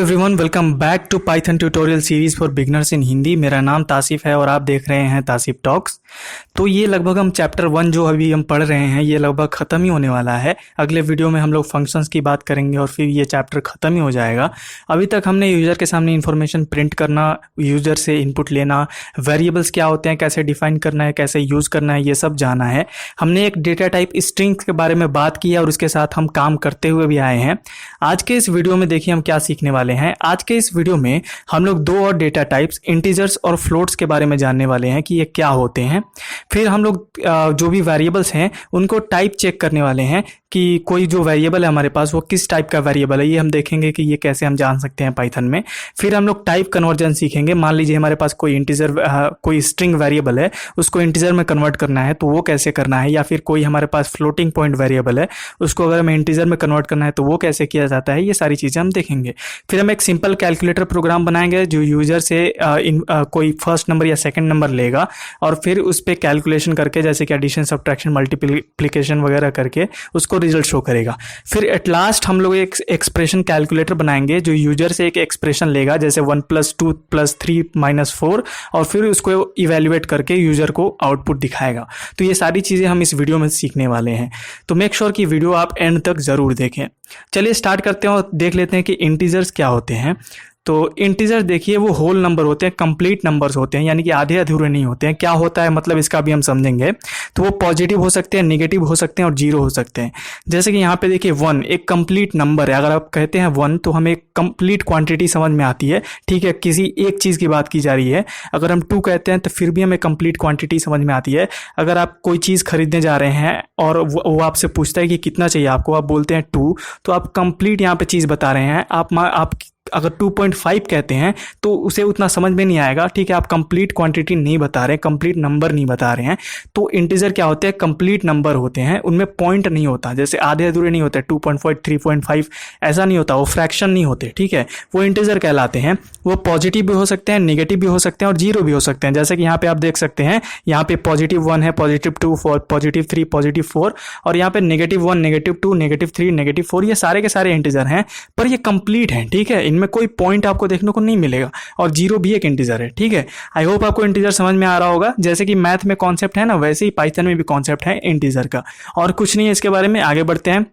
Everyone, welcome back to python tutorial series for beginners in Hindi. मेरा नाम तासिफ है और आप देख रहे हैं तासिफ टॉक्स। तो ये लगभग हम चैप्टर 1 जो अभी हम पढ़ रहे हैं ये लगभग ख़त्म ही होने वाला है। अगले वीडियो में हम लोग फंक्शंस की बात करेंगे और फिर ये चैप्टर ख़त्म ही हो जाएगा। अभी तक हमने यूज़र के सामने इन्फॉर्मेशन प्रिंट करना, यूज़र से इनपुट लेना, वेरिएबल्स क्या होते हैं, कैसे डिफाइन करना है, कैसे यूज़ करना है, ये सब जाना है। हमने एक डेटा टाइप स्ट्रिंग्स के बारे में बात की है और उसके साथ हम काम करते हुए भी आए हैं। आज के इस वीडियो में देखिए हम क्या सीखने वाले हैं। आज के इस वीडियो में हम लोग दो और डेटा टाइप्स इंटीजर्स और फ्लोट्स के बारे में जानने वाले हैं कि ये क्या होते हैं। फिर हम लोग जो भी वेरिएबल्स हैं उनको टाइप चेक करने वाले हैं कि कोई जो वेरिएबल है हमारे पास वो किस टाइप का वेरिएबल है, ये हम देखेंगे कि ये कैसे हम जान सकते हैं पाइथन में। फिर हम लोग टाइप कन्वर्जन सीखेंगे। मान लीजिए हमारे पास कोई इंटीजर कोई स्ट्रिंग वेरिएबल है, उसको इंटीजर में कन्वर्ट करना है तो वो कैसे करना है, या फिर कोई हमारे पास फ्लोटिंग पॉइंट वेरिएबल है उसको अगर हमें इंटीजर में कन्वर्ट करना है तो वो कैसे किया जाता है, ये सारी चीज़ें हम देखेंगे। फिर हम एक सिंपल कैलकुलेटर प्रोग्राम बनाएंगे जो यूजर से कोई फर्स्ट नंबर या सेकंड नंबर लेगा और फिर उस पर कैलकुलेशन करके, जैसे कि एडिशन, सब्ट्रैक्शन, मल्टीप्लिकेशन वगैरह करके उसको रिजल्ट शो करेगा। फिर एट लास्ट हम लोग एक एक्सप्रेशन कैलकुलेटर बनाएंगे जो यूजर से एक एक्सप्रेशन लेगा, जैसे 1 + 2 + 3 - 4, और फिर उसको इवेल्युएट करके यूजर को आउटपुट दिखाएगा। तो ये सारी चीज़ें हम इस वीडियो में सीखने वाले हैं, तो मेक श्योर कि वीडियो आप एंड तक ज़रूर देखें। चलिए स्टार्ट करते हैं और देख लेते हैं कि इंटीजर्स क्या होते हैं। तो इंटीजर देखिए वो होल नंबर होते हैं, कंप्लीट नंबर्स होते हैं, यानी कि आधे अधूरे नहीं होते हैं। क्या होता है मतलब इसका भी हम समझेंगे। तो वो पॉजिटिव हो सकते हैं, नेगेटिव हो सकते हैं और जीरो हो सकते हैं। जैसे कि यहाँ पे देखिए 1 एक कंप्लीट नंबर है। अगर आप कहते हैं 1 तो हमें कंप्लीट क्वांटिटी समझ में आती है, ठीक है, किसी एक चीज़ की बात की जा रही है। अगर हम 2 कहते हैं तो फिर भी हमें कंप्लीट क्वांटिटी समझ में आती है। अगर आप कोई चीज़ खरीदने जा रहे हैं और वो आपसे पूछता है कि कितना चाहिए आपको, आप बोलते हैं 2, तो आप कंप्लीट यहाँ पे चीज़ बता रहे हैं। आप अगर 2.5 कहते हैं तो उसे उतना समझ में नहीं आएगा, ठीक है, आप कंप्लीट क्वांटिटी नहीं बता रहे हैं, कंप्लीट नंबर नहीं बता रहे हैं। तो इंटीजर क्या होते हैं, कंप्लीट नंबर होते हैं, उनमें पॉइंट नहीं होता, जैसे आधे अधूरे नहीं होते, 2.5 3.5 ऐसा नहीं होता, वो फ्रैक्शन नहीं होते, ठीक है, वो इंटीजर कहलाते हैं। वो पॉजिटिव भी हो सकते हैं, नेगेटिव भी हो सकते हैं और जीरो भी हो सकते हैं। जैसे कि यहाँ पे आप देख सकते हैं, यहाँ पे +1 है, +2 +3 +4, और यहाँ पे -1 -2 -3 -4, ये सारे के सारे इंटीजर हैं, पर ये कंप्लीट हैं, ठीक है, इनमें कोई पॉइंट आपको देखने को नहीं मिलेगा। और जीरो भी एक इंटीजर है, ठीक है। आई होप आपको इंटीजर समझ में आ रहा होगा। जैसे कि मैथ में कॉन्सेप्ट है ना, वैसे ही पाइथन में भी कॉन्सेप्ट है इंटीजर का, और कुछ नहीं है इसके बारे में। आगे बढ़ते हैं।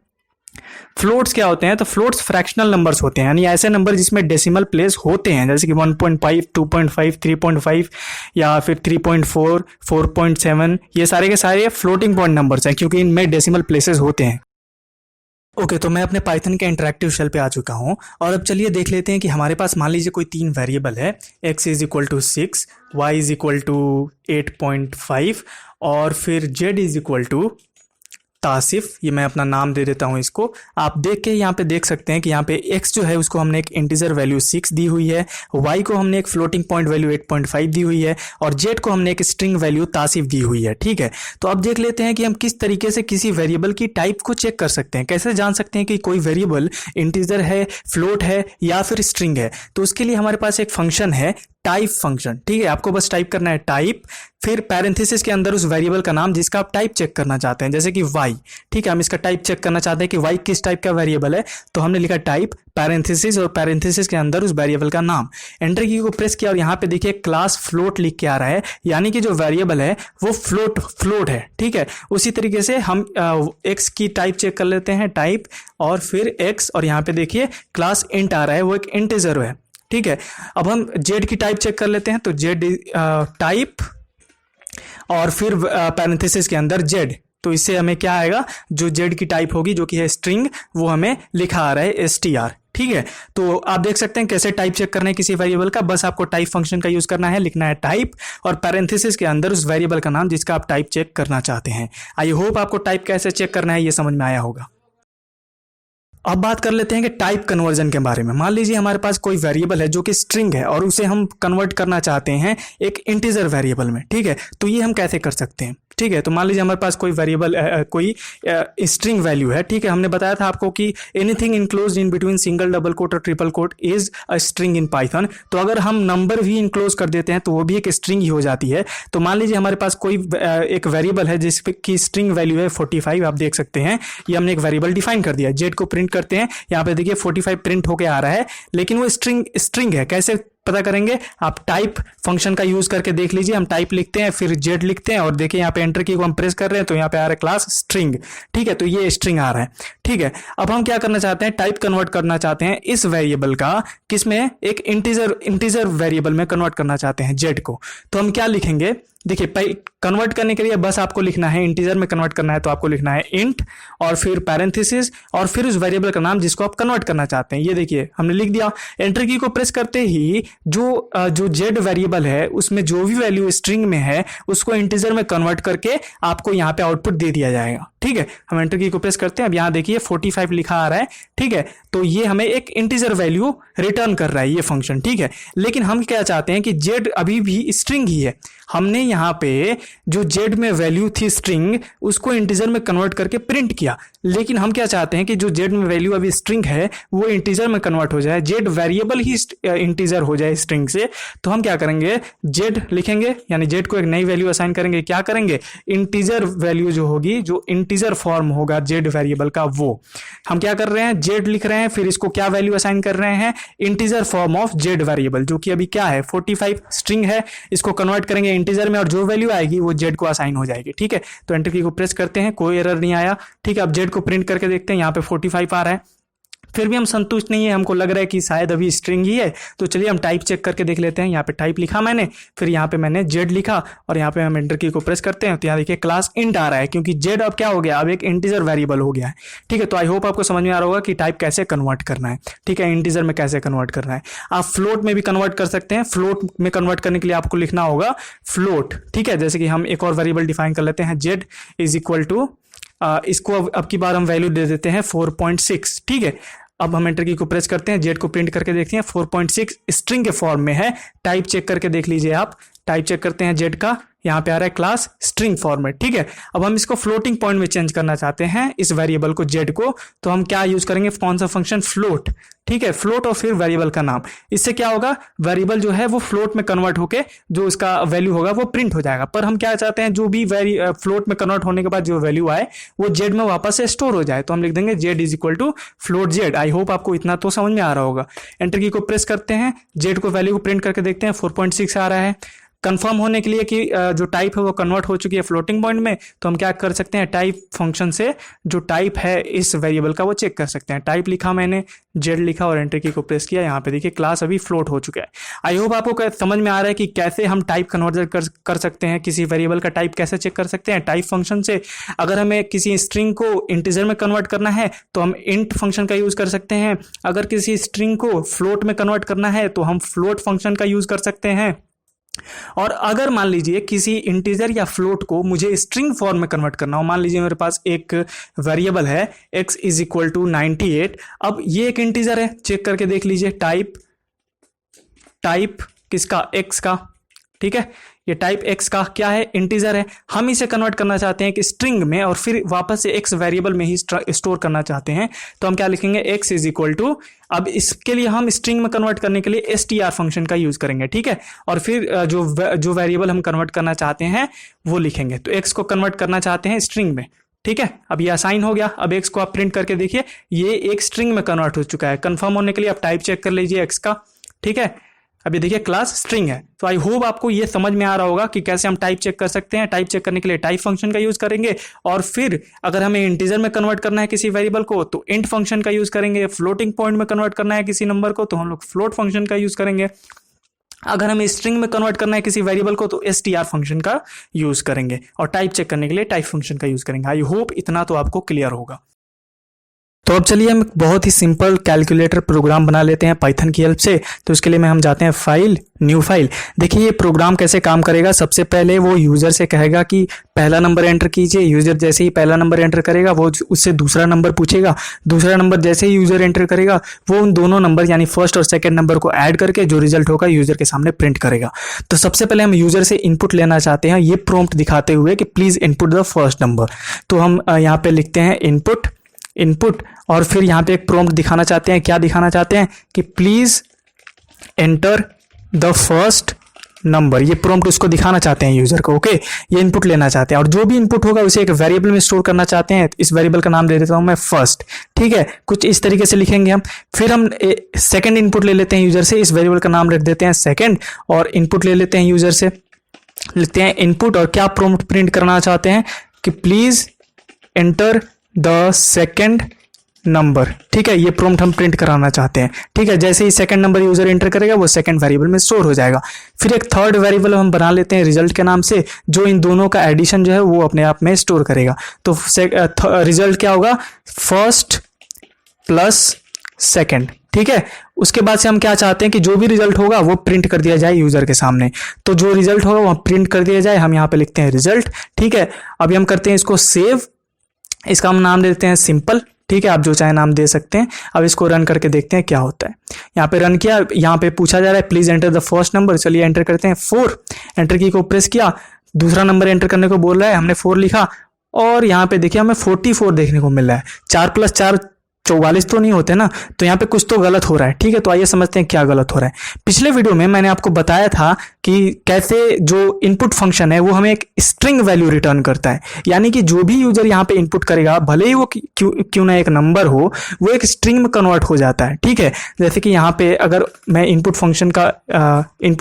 फ्लोट्स क्या होते हैं, तो फ्लोट्स फ्रैक्शनल नंबर्स होते हैं, यानी ऐसे नंबर जिसमें डेसिमल प्लेस होते हैं, जैसे कि 1.5 2.5 3.5 या फिर 3.4 4.7, ये सारे के सारे फ्लोटिंग पॉइंट नंबर्स हैं क्योंकि इनमें डेसिमल प्लेसेस होते हैं। ओके, तो मैं अपने पाइथन के इंटरैक्टिव शेल पे आ चुका हूँ और अब चलिए देख लेते हैं कि हमारे पास मान लीजिए कोई 3 वेरिएबल है, x = 6, y = 8.5 और फिर z = तासिफ। ये मैं अपना नाम दे देता हूँ इसको। आप देख के यहाँ पे देख सकते हैं कि यहाँ पे x जो है उसको हमने एक इंटीजर वैल्यू 6 दी हुई है, y को हमने एक फ्लोटिंग पॉइंट वैल्यू 8.5 दी हुई है और z को हमने एक स्ट्रिंग वैल्यू तासिफ दी हुई है, ठीक है। तो अब देख लेते हैं कि हम किस तरीके से किसी वेरिएबल की टाइप को चेक कर सकते हैं, कैसे जान सकते हैं कि कोई वेरिएबल इंटीजर है, फ्लोट है या फिर स्ट्रिंग है। तो उसके लिए हमारे पास एक फंक्शन है, टाइप फंक्शन, ठीक है। आपको बस टाइप करना है टाइप, फिर पैरेंथेसिस के अंदर उस वेरिएबल का नाम जिसका आप टाइप चेक करना चाहते हैं, जैसे कि y, ठीक है। हम इसका टाइप चेक करना चाहते हैं कि y किस टाइप का वेरिएबल है, तो हमने लिखा टाइप पैरेंथेसिस और पैरेंथेसिस के अंदर उस वेरिएबल का नाम। एंटर की को प्रेस किया और यहाँ पे देखिए क्लास फ्लोट लिख के आ रहा है, यानी कि जो वेरिएबल है वो फ्लोट है, ठीक है। उसी तरीके से हम x की टाइप चेक कर लेते हैं, टाइप और फिर x, और यहाँ पे देखिए क्लास इंट आ रहा है, वो एक इंटीजर है, ठीक है। अब हम z की टाइप चेक कर लेते हैं, तो z टाइप और फिर पैरेंथेसिस के अंदर z, तो इससे हमें क्या आएगा, जो z की टाइप होगी जो कि है स्ट्रिंग, वो हमें लिखा आ रहा है str, ठीक है। तो आप देख सकते हैं कैसे टाइप चेक करना है किसी वेरिएबल का। बस आपको टाइप फंक्शन का यूज करना है, लिखना है टाइप और पैरेंथेसिस के अंदर उस वेरिएबल का नाम जिसका आप टाइप चेक करना चाहते हैं। आई होप आपको टाइप कैसे चेक करना है ये समझ में आया होगा। अब बात कर लेते हैं कि टाइप कन्वर्जन के बारे में। मान लीजिए हमारे पास कोई वेरिएबल है जो कि स्ट्रिंग है और उसे हम कन्वर्ट करना चाहते हैं एक इंटीजर वेरिएबल में, ठीक है। तो ये हम कैसे कर सकते हैं, ठीक है। तो मान लीजिए हमारे पास कोई वेरिएबल कोई स्ट्रिंग वैल्यू है, ठीक है। हमने बताया था आपको कि anything enclosed in between single double quote और triple quote is a string in python. तो अगर हम नंबर भी इनक्लोज कर देते हैं तो वो भी एक स्ट्रिंग ही हो जाती है। तो मान लीजिए हमारे पास कोई एक वेरिएबल है जिसकी स्ट्रिंग वैल्यू है 45, आप देख सकते हैं ये हमने एक वेरिएबल डिफाइन कर दिया। जेड को प्रिंट करते हैं, यहाँ पे देखिए 45 प्रिंट होके आ रहा है, लेकिन वो स्ट्रिंग है। कैसे पता करेंगे? आप टाइप फंक्शन का यूज करके देख लीजिए। हम टाइप लिखते हैं, फिर जेड लिखते हैं और देखिए यहाँ पे एंटर की को हम प्रेस कर रहे हैं तो यहाँ पे आ रहा है क्लास स्ट्रिंग, ठीक है। तो ये स्ट्रिंग आ रहा है, ठीक है। अब हम क्या करना चाहते हैं? टाइप कन्वर्ट करना चाहते हैं इस वेरिएबल का किसमें? एक इंटीजर वेरिएबल में कन्वर्ट करना चाहते हैं जेड को। तो हम क्या लिखेंगे? देखिए कन्वर्ट करने के लिए बस आपको लिखना है, इंटीजर में कन्वर्ट करना है तो आपको लिखना है इंट और फिर पैरेंथेसिस और फिर उस वेरिएबल का नाम जिसको आप कन्वर्ट करना चाहते हैं। ये देखिए हमने लिख दिया। एंटर की को प्रेस करते ही जो जेड वेरिएबल है उसमें जो भी वैल्यू स्ट्रिंग में है उसको इंटीजर में कन्वर्ट करके आपको यहाँ पे आउटपुट दे दिया जाएगा, ठीक है। हम एंटर की को प्रेस करते हैं, अब यहाँ देखिए 45 लिखा आ रहा है, ठीक है। तो ये हमें एक इंटीजर वैल्यू रिटर्न कर रहा है ये फंक्शन, ठीक है। लेकिन हम क्या चाहते हैं कि जेड अभी भी स्ट्रिंग ही है। हमने यहाँ पे जो जेड में वैल्यू थी स्ट्रिंग उसको इंटीजर में कन्वर्ट करके प्रिंट किया, लेकिन हम क्या चाहते हैं कि जो जेड में वैल्यू अभी स्ट्रिंग है वो इंटीजर में कन्वर्ट हो जाए, जेड वेरिएबल ही इंटीजर हो जाए स्ट्रिंग से। तो हम क्या करेंगे? जेड लिखेंगे, यानी जेड को एक नई वैल्यू असाइन करेंगे। क्या करेंगे? इंटीजर वैल्यू जो होगी, जो इंटीजर फॉर्म होगा जेड वेरिएबल का, वो हम क्या कर रहे हैं? जेड लिख रहे हैं, फिर इसको क्या वैल्यू असाइन कर रहे हैं? Integer form of Z variable, जो कि अभी क्या है? 45 स्ट्रिंग है। इसको कन्वर्ट करेंगे इंटीजर में और जो वैल्यू आएगी वो जेड को असाइन हो जाएगी, ठीक है। तो एंटर की को प्रेस करते हैं, कोई एरर नहीं आया, ठीक है। अब जेड को प्रिंट करके देखते हैं, यहाँ पे 45 आ रहा है, फिर भी हम संतुष्ट नहीं है, हमको लग रहा है कि शायद अभी स्ट्रिंग ही है। तो चलिए हम टाइप चेक करके देख लेते हैं। यहाँ पे टाइप लिखा मैंने, फिर यहाँ पे मैंने जेड लिखा और यहाँ पे हम एंटर की को प्रेस करते हैं तो यहाँ देखिए क्लास इंट आ रहा है, क्योंकि जेड अब क्या हो गया? अब एक इंटीजर वेरिएबल हो गया है, ठीक है। तो आई होप आपको समझ में आ रहा होगा कि टाइप कैसे कन्वर्ट करना है, ठीक है, इंटीजर में कैसे कन्वर्ट करना है। आप फ्लोट में भी कन्वर्ट कर सकते हैं। फ्लोट में कन्वर्ट करने के लिए आपको लिखना होगा फ्लोट, ठीक है। जैसे कि हम एक और वेरिएबल डिफाइन कर लेते हैं, जेड इज इक्वल टू, इसको अब की बार हम वैल्यू दे देते हैं 4.6, ठीक है। अब हम एंटर की को प्रेस करते हैं, जेड को प्रिंट करके देखते हैं, 4.6 स्ट्रिंग के फॉर्म में है। टाइप चेक करके देख लीजिए आप, टाइप चेक करते हैं जेड का, यहाँ पे आ रहा है क्लास स्ट्रिंग फॉर्म में, ठीक है। अब हम इसको फ्लोटिंग पॉइंट में चेंज करना चाहते हैं इस वेरिएबल को जेड को, तो हम क्या यूज करेंगे? कौन सा फंक्शन? फ्लोट, ठीक है। फ्लोट और फिर वेरिएबल का नाम। इससे क्या होगा? वेरिएबल जो है वो फ्लोट में कन्वर्ट होके जो उसका वैल्यू होगा वो प्रिंट हो जाएगा। पर हम क्या चाहते हैं? जो भी फ्लोट में कन्वर्ट होने के बाद जो वैल्यू आए वो जेड में वापस से स्टोर हो जाए। तो हम लिख देंगे Z is equal to float Z. I hope आपको इतना तो समझ में आ रहा होगा। एंटर की को प्रेस करते हैं, जेड को वैल्यू को प्रिंट करके देखते हैं, 4.6 आ रहा है। कंफर्म होने के लिए कि जो टाइप है वो कन्वर्ट हो चुकी है फ्लोटिंग पॉइंट में, तो हम क्या कर सकते हैं? टाइप फंक्शन से जो टाइप है इस वेरिएबल का वो चेक कर सकते हैं। टाइप लिखा मैंने, जेड लिखा और एंटर की को प्रेस किया, यहाँ पे देखिए क्लास अभी फ्लोट हो चुका है। आई होप आपको समझ में आ रहा है कि कैसे हम टाइप कन्वर्ट कर सकते हैं, किसी वेरिएबल का टाइप कैसे चेक कर सकते हैं टाइप फंक्शन से। अगर हमें किसी स्ट्रिंग को इंटीजर में कन्वर्ट करना है तो हम इंट फंक्शन का यूज कर सकते हैं। अगर किसी स्ट्रिंग को फ्लोट में कन्वर्ट करना है तो हम फ्लोट फंक्शन का यूज कर सकते हैं। और अगर मान लीजिए किसी इंटीजर या फ्लोट को मुझे स्ट्रिंग फॉर्म में कन्वर्ट करना हो, मान लीजिए मेरे पास एक वेरिएबल है x इज इक्वल टू 98। अब ये एक इंटीजर है, चेक करके देख लीजिए, टाइप किसका? x का, ठीक है। ये टाइप x का क्या है? इंटीजर है। हम इसे कन्वर्ट करना चाहते हैं कि स्ट्रिंग में और फिर वापस से x वेरिएबल में ही स्टोर करना चाहते हैं। तो हम क्या लिखेंगे? x इज इक्वल टू, अब इसके लिए हम स्ट्रिंग में कन्वर्ट करने के लिए str फंक्शन का यूज करेंगे, ठीक है। और फिर जो वेरिएबल हम कन्वर्ट करना चाहते हैं वो लिखेंगे। तो x को कन्वर्ट करना चाहते हैं स्ट्रिंग में, ठीक है। अब ये असाइन हो गया। अब x को आप प्रिंट करके देखिए, ये एक स्ट्रिंग में कन्वर्ट हो चुका है। कंफर्म होने के लिए आप टाइप चेक कर लीजिए x का, ठीक है। अभी देखिए क्लास स्ट्रिंग है। तो आई होप आपको ये समझ में आ रहा होगा कि कैसे हम टाइप चेक कर सकते हैं। टाइप चेक करने के लिए टाइप फंक्शन का यूज करेंगे और फिर अगर हमें इंटीजर में कन्वर्ट करना है किसी वेरिएबल को तो इंट फंक्शन का यूज करेंगे। फ्लोटिंग पॉइंट में कन्वर्ट करना है किसी नंबर को तो हम लोग फ्लोट फंक्शन का यूज करेंगे। अगर हमें स्ट्रिंग में कन्वर्ट करना है किसी वेरिएबल को तो str फंक्शन का यूज करेंगे और टाइप चेक करने के लिए टाइप फंक्शन का यूज करेंगे। आई होप इतना तो आपको क्लियर होगा। तो अब चलिए हम एक बहुत ही सिंपल कैलकुलेटर प्रोग्राम बना लेते हैं पाइथन की हेल्प से। तो इसके लिए हम जाते हैं फाइल, न्यू फाइल। देखिए ये प्रोग्राम कैसे काम करेगा। सबसे पहले वो यूज़र से कहेगा कि पहला नंबर एंटर कीजिए। यूज़र जैसे ही पहला नंबर एंटर करेगा वो उससे दूसरा नंबर पूछेगा। दूसरा नंबर जैसे ही यूज़र एंटर करेगा वो उन दोनों नंबर यानी फर्स्ट और सेकेंड नंबर को ऐड करके जो रिजल्ट होगा यूज़र के सामने प्रिंट करेगा। तो सबसे पहले हम यूज़र से इनपुट लेना चाहते हैं, ये प्रॉम्प्ट दिखाते हुए कि please input the first number. तो हम यहाँ पे लिखते हैं इनपुट और फिर यहाँ पे एक प्रॉम्प्ट दिखाना चाहते हैं। क्या दिखाना चाहते हैं कि please enter the first number. ये प्रॉम्प्ट उसको दिखाना चाहते हैं यूजर को। ओके, ये इनपुट लेना चाहते हैं और जो भी इनपुट होगा उसे एक वेरिएबल में स्टोर करना चाहते हैं। इस वेरिएबल का नाम दे देता हूं मैं फर्स्ट। ठीक है, कुछ इस तरीके से लिखेंगे हम। फिर हम सेकंड इनपुट ले लेते हैं यूजर से। इस वेरिएबल का नाम रख देते हैं सेकंड और इनपुट ले लेते हैं यूजर से। लिखते हैं इनपुट और क्या प्रॉम्प्ट प्रिंट करना चाहते हैं कि please enter the second number. ठीक है, ये प्रॉम्प्ट हम प्रिंट कराना चाहते हैं। ठीक है, जैसे ही सेकंड नंबर यूजर एंटर करेगा वो सेकंड वेरिएबल में स्टोर हो जाएगा। फिर एक थर्ड वेरिएबल हम बना लेते हैं रिजल्ट के नाम से, जो इन दोनों का एडिशन जो है वो अपने आप में स्टोर करेगा। तो रिजल्ट क्या होगा, फर्स्ट प्लस सेकंड। ठीक है, उसके बाद से हम क्या चाहते हैं कि जो भी रिजल्ट होगा वो प्रिंट कर दिया जाए यूजर के सामने। तो जो रिजल्ट होगा वो प्रिंट कर दिया जाए। हम यहाँ पे लिखते हैं रिजल्ट। ठीक है, अभी हम करते हैं इसको सेव। इसका हम नाम देते हैं सिंपल। ठीक है, आप जो चाहे नाम दे सकते हैं। अब इसको रन करके देखते हैं क्या होता है। यहाँ पे रन किया, यहाँ पे पूछा जा रहा है please enter the first number. चलिए एंटर करते हैं 4। एंटर की को प्रेस किया, दूसरा नंबर एंटर करने को बोल रहा है, हमने 4 लिखा और यहाँ पे देखिए हमें 44 देखने को मिल रहा है। 4 + 4 44 तो नहीं होते ना, तो यहाँ पे कुछ तो गलत हो रहा है। ठीक है, तो आइए समझते हैं क्या गलत हो रहा है। पिछले वीडियो में मैंने आपको बताया था कि कैसे जो इनपुट फंक्शन है वो हमें एक स्ट्रिंग वैल्यू रिटर्न करता है। यानी कि जो भी यूजर यहाँ पे इनपुट करेगा, भले ही वो क्यों ना एक नंबर हो, वो एक स्ट्रिंग में कन्वर्ट हो जाता है। ठीक है, जैसे कि यहाँ पे अगर मैं इनपुट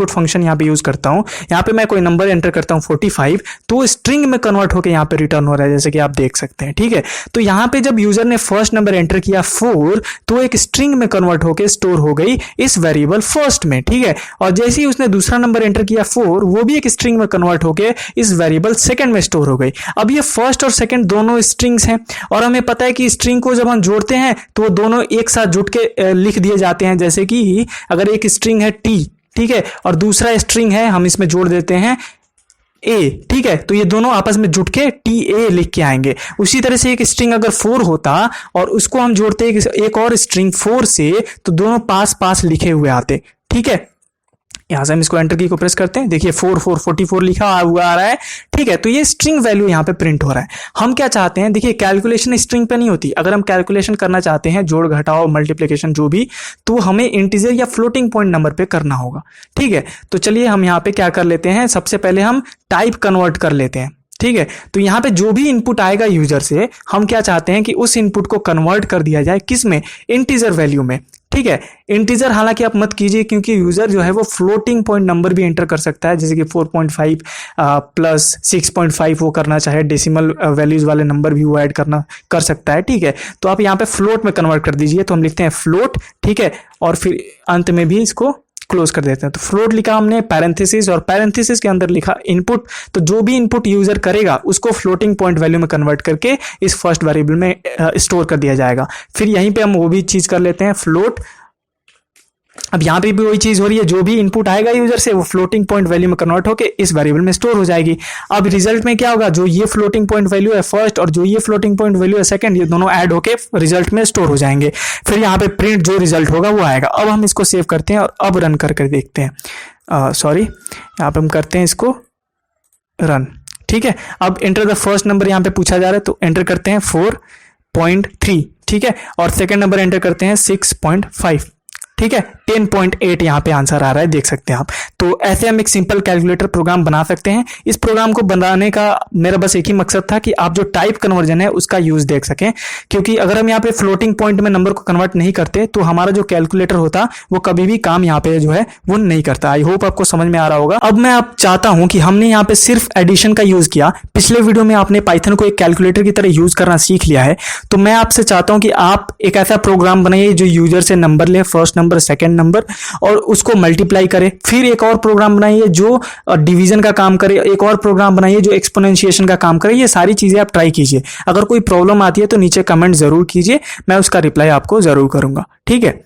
फंक्शन यहाँ पे यूज करता हूँ, यहाँ पे मैं कोई नंबर एंटर करता हूँ 45, तो स्ट्रिंग में कन्वर्ट होकर यहाँ पे रिटर्न हो रहा है, जैसे कि आप देख सकते हैं। ठीक है, तो यहाँ पे जब यूजर ने फर्स्ट नंबर एंटर किया 4, तो एक स्ट्रिंग में कन्वर्ट होकर स्टोर हो गई इस वेरिएबल फर्स्ट में। ठीक है, और जैसे ही उसने दूसरा नंबर एंटर किया 4, वो भी एक स्ट्रिंग में कन्वर्ट होकर इस वेरिएबल सेकंड में स्टोर हो गई। अब ये फर्स्ट और सेकंड दोनों स्ट्रिंग्स हैं और हमें पता है कि स्ट्रिंग को जब हम जोड़ते हैं तो वो दोनों एक साथ जुट के लिख दिए जाते हैं। जैसे कि अगर एक स्ट्रिंग है टी, ठीक है, और दूसरा स्ट्रिंग है, हम इसमें जोड़ देते हैं ए। ठीक है, तो ये दोनों आपस में जुट के टी ए लिख के आएंगे। उसी तरह से एक स्ट्रिंग अगर 4 होता और उसको हम जोड़ते एक और स्ट्रिंग 4 से, तो दोनों पास पास लिखे हुए आते। ठीक है, यहां से हम इसको एंटर की को प्रेस करते हैं, देखिए 44 लिखा हुआ आ रहा है। ठीक है, तो ये स्ट्रिंग वैल्यू यहाँ पे प्रिंट हो रहा है। हम क्या चाहते हैं, देखिए कैलकुलेशन स्ट्रिंग पे नहीं होती। अगर हम कैलकुलेशन करना चाहते हैं, जोड़ घटाओ मल्टीप्लिकेशन जो भी, तो हमें इंटीजर या फ्लोटिंग पॉइंट नंबर पे करना होगा। ठीक है, तो चलिए हम यहाँ पे क्या कर लेते हैं, सबसे पहले हम टाइप कन्वर्ट कर लेते हैं। ठीक है, तो यहाँ पे जो भी इनपुट आएगा यूजर से, हम क्या चाहते हैं कि उस इनपुट को कन्वर्ट कर दिया जाए किस में, इंटीजर वैल्यू में। ठीक है, इंटीजर हालांकि आप मत कीजिए, क्योंकि यूजर जो है वो फ्लोटिंग पॉइंट नंबर भी एंटर कर सकता है, जैसे कि 4.5 प्लस 6.5 वो करना चाहे, डेसिमल वैल्यूज वाले नंबर भी वो ऐड कर सकता है। ठीक है, तो आप यहाँ पे फ्लोट में कन्वर्ट कर दीजिए। तो हम लिखते हैं फ्लोट। ठीक है, और फिर अंत में भी इसको क्लोज कर देते हैं। तो फ्लोट लिखा हमने, पैरेंथेसिस, और पैरेंथेसिस के अंदर लिखा इनपुट। तो जो भी इनपुट यूजर करेगा उसको फ्लोटिंग पॉइंट वैल्यू में कन्वर्ट करके इस फर्स्ट वेरिएबल में स्टोर कर दिया जाएगा। फिर यहीं पे हम वो भी चीज कर लेते हैं, फ्लोट। अब यहाँ पे भी वही चीज हो रही है, जो भी इनपुट आएगा यूजर से वो फ्लोटिंग पॉइंट वैल्यू में कन्वर्ट होकर इस वेरिएबल में स्टोर हो जाएगी। अब रिजल्ट में क्या होगा, जो ये फ्लोटिंग पॉइंट वैल्यू है फर्स्ट और जो ये फ्लोटिंग पॉइंट वैल्यू है सेकंड, ये दोनों ऐड होके रिजल्ट में स्टोर हो जाएंगे। फिर यहाँ पे प्रिंट जो रिजल्ट होगा वो आएगा। अब हम इसको सेव करते हैं और अब रन करके देखते हैं। यहाँ पे हम करते हैं इसको रन। ठीक है, अब एंटर द फर्स्ट नंबर यहाँ पे पूछा जा रहा है, तो एंटर करते हैं 4.3। ठीक है, और सेकंड नंबर एंटर करते हैं 6.5। ठीक है, 10.8 यहाँ पे आंसर आ रहा है, देख सकते हैं आप। तो ऐसे हम एक सिंपल कैलकुलेटर प्रोग्राम बना सकते हैं। इस प्रोग्राम को बनाने का मेरा बस एक ही मकसद था कि आप जो टाइप कन्वर्जन है उसका यूज देख सकें, क्योंकि अगर हम यहाँ पे फ्लोटिंग पॉइंट में नंबर को कन्वर्ट नहीं करते तो हमारा जो कैलकुलेटर होता वो कभी भी काम यहाँ पे जो है वो नहीं करता। आई होप आपको समझ में आ रहा होगा। अब मैं आप चाहता हूं कि हमने यहाँ पे सिर्फ एडिशन का यूज किया। पिछले वीडियो में आपने पाइथन को एक कैलकुलेटर की तरह यूज करना सीख लिया है, तो मैं आपसे चाहता हूं कि आप एक ऐसा प्रोग्राम बनाइए जो यूजर से नंबर ले, first number number, second number, और उसको मल्टीप्लाई करे। फिर एक और प्रोग्राम बनाइए जो डिवीजन का काम करे, एक और प्रोग्राम बनाइए जो एक्सपोनेंशिएशन का काम करे। ये सारी चीजें आप ट्राई कीजिए। अगर कोई प्रॉब्लम आती है तो नीचे कमेंट जरूर कीजिए, मैं उसका रिप्लाई आपको जरूर करूंगा। ठीक है,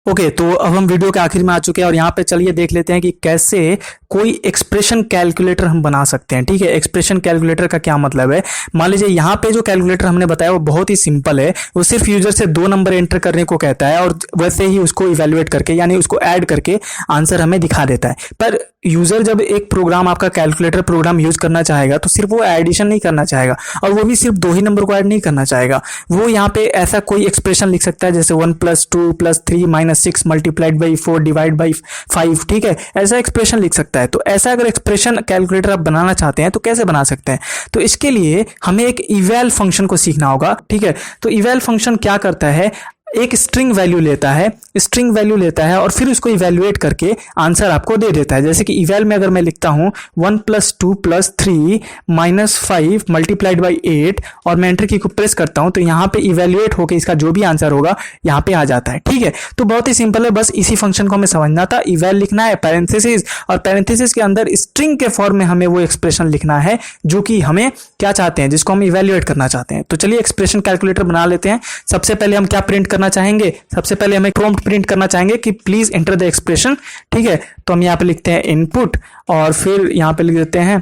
ओके तो अब हम वीडियो के आखिर में आ चुके हैं और यहाँ पे चलिए देख लेते हैं कि कैसे कोई एक्सप्रेशन कैलकुलेटर हम बना सकते हैं। ठीक है, एक्सप्रेशन कैलकुलेटर का क्या मतलब है। मान लीजिए यहाँ पे जो कैलकुलेटर हमने बताया वो बहुत ही सिंपल है, वो सिर्फ यूजर से 2 नंबर एंटर करने को कहता है और वैसे ही उसको इवेल्युएट करके यानी उसको ऐड करके आंसर हमें दिखा देता है। पर यूजर जब एक प्रोग्राम, आपका कैलकुलेटर प्रोग्राम यूज करना चाहेगा तो सिर्फ वो एडिशन नहीं करना चाहेगा, और वो भी सिर्फ 2 ही नंबर को ऐड नहीं करना चाहेगा। वो यहाँ पे ऐसा कोई एक्सप्रेशन लिख सकता है जैसे 1 + 2 + 3 - 6 × 4 / 5। ठीक है, ऐसा एक्सप्रेशन लिख सकता है। तो ऐसा अगर एक्सप्रेशन कैलकुलेटर आप बनाना चाहते हैं तो कैसे बना सकते हैं, तो इसके लिए हमें एक इवैल फंक्शन को सीखना होगा। ठीक है, तो इवैल फंक्शन क्या करता है, एक स्ट्रिंग वैल्यू लेता है और फिर उसको इवैल्यूएट करके आंसर आपको दे देता है। जैसे कि इवैल में अगर मैं लिखता हूं 1 + 2 + 3 - 5 × 8 और मैं एंटर की को प्रेस करता हूं तो यहां पे इवैल्यूएट होकर इसका जो भी आंसर होगा यहां पे आ जाता है। ठीक है, तो बहुत ही सिंपल है, बस इसी फंक्शन को हमें समझना था। इवैल लिखना है, पैरेंथेसिस, और पैरेंथेसिस के अंदर स्ट्रिंग के फॉर्म में हमें वो एक्सप्रेशन लिखना है जो कि हमें क्या चाहते हैं, जिसको हम इवैल्यूएट करना चाहते हैं। तो चलिए एक्सप्रेशन कैलकुलेटर बना लेते हैं। सबसे पहले हम क्या प्रिंट करना चाहेंगे, सबसे पहले हमें प्रॉम्प्ट प्रिंट करना चाहेंगे कि प्लीज एंटर द एक्सप्रेशन। ठीक है, तो हम यहाँ पे लिखते हैं इनपुट और फिर यहाँ पे लिख देते हैं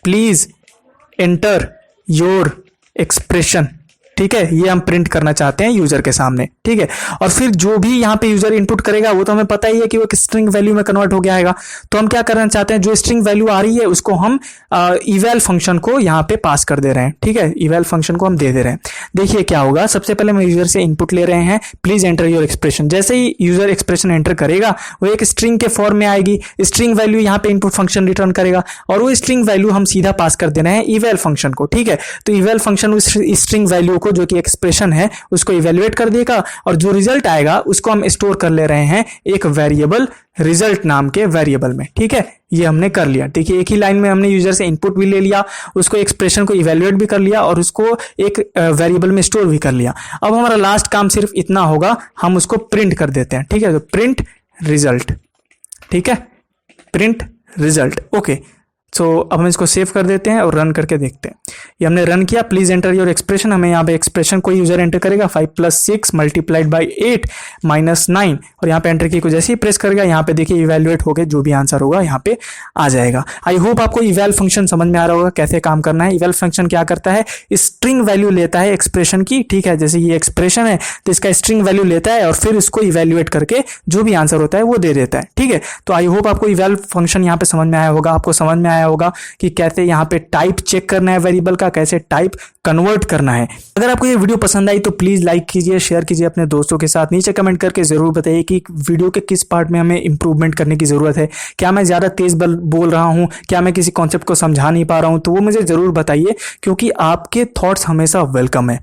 प्लीज एंटर योर एक्सप्रेशन। ठीक है, ये हम प्रिंट करना चाहते हैं यूजर के सामने। ठीक है, और फिर जो भी यहाँ पे यूजर इनपुट करेगा वो तो हमें पता ही है कि वो एक स्ट्रिंग वैल्यू में कन्वर्ट हो गया आएगा। तो हम क्या करना चाहते हैं, जो स्ट्रिंग वैल्यू आ रही है उसको हम इवैल फंक्शन को यहाँ पे पास कर दे रहे हैं। ठीक है, इवैल फंक्शन को हम दे दे रहे हैं। देखिए क्या होगा, सबसे पहले हम यूजर से इनपुट ले रहे हैं प्लीज एंटर योर एक्सप्रेशन। जैसे ही यूजर एक्सप्रेशन एंटर करेगा वो एक स्ट्रिंग के फॉर्म में आएगी, स्ट्रिंग वैल्यू यहाँ पे इनपुट फंक्शन रिटर्न करेगा और वो स्ट्रिंग वैल्यू हम सीधा पास कर देना है इवैल फंक्शन को। ठीक है, तो इवैल फंक्शन उस स्ट्रिंग वैल्यू को जो कि एक्सप्रेशन है उसको इवैल्यूएट कर देगा और जो रिजल्ट आएगा उसको हम स्टोर कर ले रहे हैं एक वेरिएबल रिजल्ट नाम के वेरिएबल में। ठीक है, ये हमने कर लिया। देखिए एक ही लाइन में हमने यूजर से इनपुट भी ले लिया, उसको एक्सप्रेशन को इवैल्यूएट भी कर लिया और उसको एक वेरिएबल में स्टोर भी कर लिया। अब हमारा लास्ट काम सिर्फ इतना होगा, हम उसको प्रिंट कर देते हैं। ठीक है, तो प्रिंट रिजल्ट। ठीक है, प्रिंट रिजल्ट। ओके, सो अब हम इसको सेव कर देते हैं और रन करके देखते हैं। ये हमने रन किया, प्लीज एंटर योर एक्सप्रेशन। हमें यहाँ पे एक्सप्रेशन कोई यूजर एंटर करेगा 5 + 6 × 8 - 9 और यहाँ पे एंटर की को जैसे ही प्रेस करेगा यहाँ पे देखिए इवैल्यूएट होकर जो भी आंसर होगा यहाँ पे आ जाएगा। आई होप आपको इवैल फंक्शन समझ में आ रहा होगा कैसे काम करना है। इवैल फंक्शन क्या करता है, स्ट्रिंग वैल्यू लेता है एक्सप्रेशन की। ठीक है, जैसे ये एक्सप्रेशन है तो इसका स्ट्रिंग वैल्यू लेता है और फिर उसको इवैल्यूएट करके जो भी आंसर होता है वो दे देता है। ठीक है, तो आई होप आपको इवैल फंक्शन यहाँ पे समझ में आया होगा। आपको समझ में आया होगा कि कैसे यहाँ पे टाइप चेक करना है वेरिएबल का, कैसे टाइप कन्वर्ट करना है। अगर आपको ये वीडियो पसंद आई तो प्लीज लाइक कीजिए, शेयर कीजिए अपने दोस्तों के साथ। नीचे कमेंट करके जरूर बताइए कि वीडियो के किस पार्ट में हमें इंप्रूवमेंट करने की जरूरत है। क्या मैं ज्यादा तेज बोल रहा हूँ, क्या मैं किसी कॉन्सेप्ट को समझा नहीं पा रहा हूँ, तो वो मुझे जरूर बताइए क्योंकि आपके थॉट्स हमेशा वेलकम है।